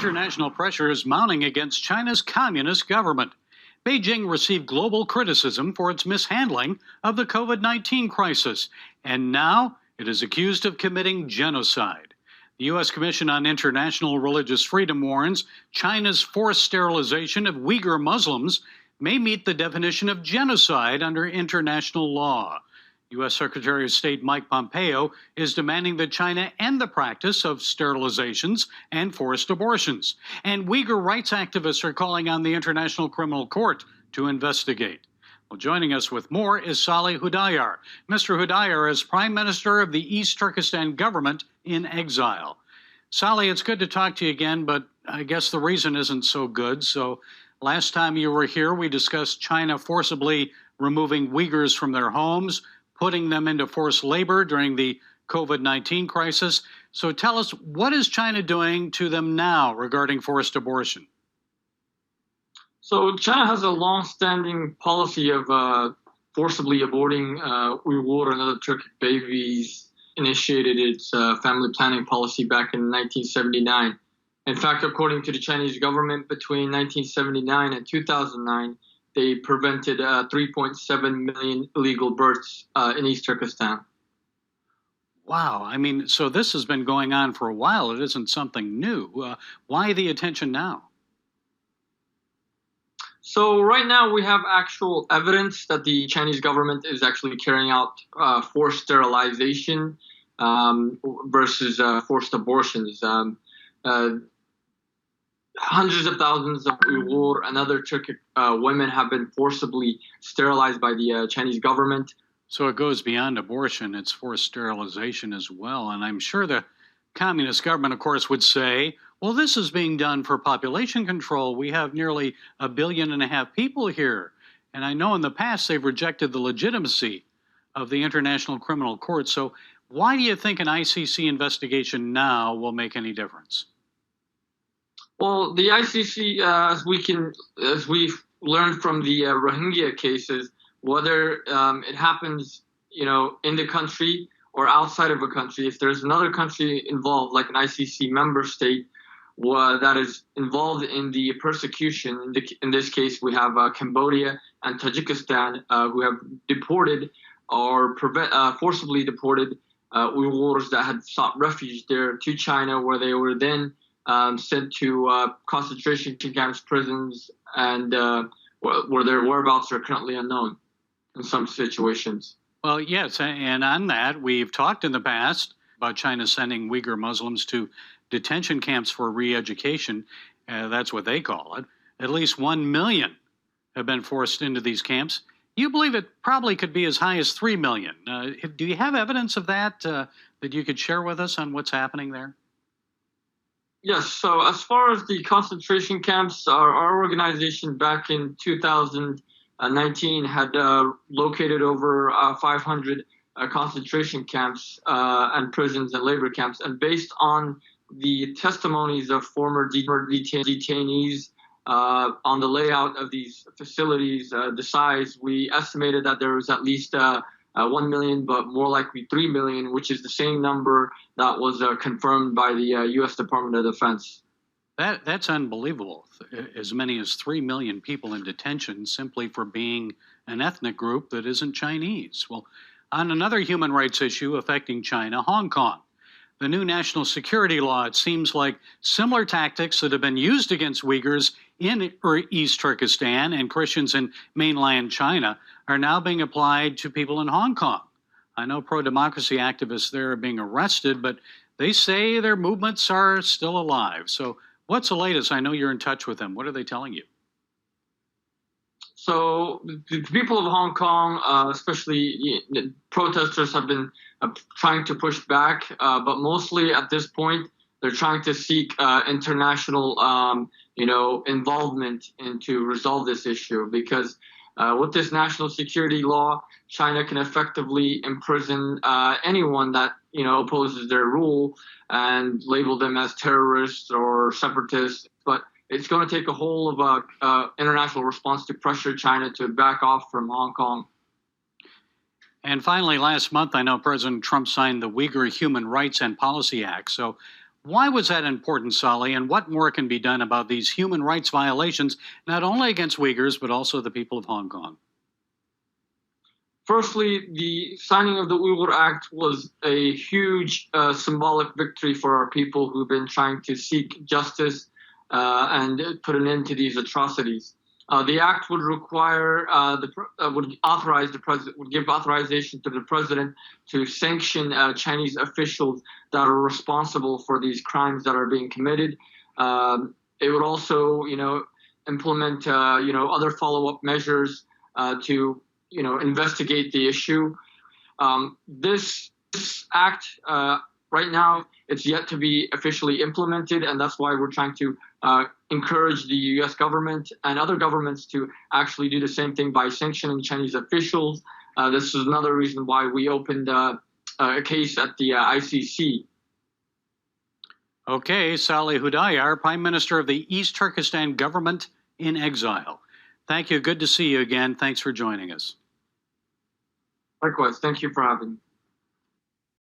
International pressure is mounting against China's communist government. Beijing received global criticism for its mishandling of the COVID-19 crisis, and now it is accused of committing genocide. The U.S. Commission on International Religious Freedom warns China's forced sterilization of Uyghur Muslims may meet the definition of genocide under international law. U.S. Secretary of State Mike Pompeo is demanding that China end the practice of sterilizations and forced abortions. And Uyghur rights activists are calling on the International Criminal Court to investigate. Well, joining us with more is Salih Hudayar. Mr. Hudayar is Prime Minister of the East Turkistan government in exile. Salih, it's good to talk to you again, but I guess the reason isn't so good. So last time you were here, we discussed China forcibly removing Uyghurs from their homes, putting them into forced labor during the COVID-19 crisis. So tell us, what is China doing to them now regarding forced abortion? So China has a long-standing policy of forcibly aborting Uighur and other Turkic babies. Initiated its family planning policy back in 1979. In fact, according to the Chinese government, between 1979 and 2009, they prevented 3.7 million illegal births in East Turkistan. Wow. I mean, so this has been going on for a while. It isn't something new. Why the attention now? So right now we have actual evidence that the Chinese government is actually carrying out forced sterilization versus forced abortions. Hundreds of thousands of Uighur and other Turkic women have been forcibly sterilized by the Chinese government. So it goes beyond abortion. It's forced sterilization as well. And I'm sure the communist government, of course, would say, well, this is being done for population control. We have nearly 1.5 billion people here. And I know in the past they've rejected the legitimacy of the International Criminal Court. So why do you think an ICC investigation now will make any difference? Well, the ICC, as we've learned from the Rohingya cases, whether it happens, in the country or outside of a country, if there's another country involved, like an ICC member state, that is involved in the persecution. In this case, we have Cambodia and Tajikistan who have deported or forcibly deported Uyghurs that had sought refuge there to China, where they were then sent to concentration camps, prisons, and where their whereabouts are currently unknown in some situations. Well, yes, and on that, we've talked in the past about China sending Uyghur Muslims to detention camps for re-education. That's what they call it. At least 1 million have been forced into these camps. You believe it probably could be as high as 3 million. Do you have evidence of that that you could share with us on what's happening there? Yes. So as far as the concentration camps, our organization back in 2019 had located over 500 concentration camps and prisons and labor camps. And based on the testimonies of former detainees on the layout of these facilities, the size, we estimated that there was at least 1 million, but more likely 3 million, which is the same number that was confirmed by the U.S. Department of Defense. That's unbelievable. As many as 3 million people in detention simply for being an ethnic group that isn't Chinese. Well, on another human rights issue affecting China, Hong Kong, the new national security law, it seems like similar tactics that have been used against Uyghurs in East Turkistan and Christians in mainland China are now being applied to people in Hong Kong. I know pro-democracy activists there are being arrested, but they say their movements are still alive. So what's the latest? I know you're in touch with them. What are they telling you? So the people of Hong Kong, especially protesters, have been trying to push back, but mostly at this point, they're trying to seek international, involvement to resolve this issue. Because with this national security law, China can effectively imprison anyone that opposes their rule and label them as terrorists or separatists. But it's going to take a whole of international response to pressure China to back off from Hong Kong. And finally, last month, I know President Trump signed the Uyghur Human Rights and Policy Act. So Why was that important, Salih, and what more can be done about these human rights violations, not only against Uyghurs, but also the people of Hong Kong? Firstly, the signing of the Uyghur Act was a huge symbolic victory for our people who've been trying to seek justice and put an end to these atrocities. The act would require would authorize the president, would give authorization to the president to sanction Chinese officials that are responsible for these crimes that are being committed. It would also, implement, other follow-up measures to, investigate the issue. This act right now, it's yet to be officially implemented, and that's why we're trying to encourage the U.S. government and other governments to actually do the same thing by sanctioning Chinese officials. This is another reason why we opened a case at the ICC. Okay, Salih Hudayar, Prime Minister of the East Turkistan government in exile. Thank you. Good to see you again. Thanks for joining us. Likewise. Thank you for having me.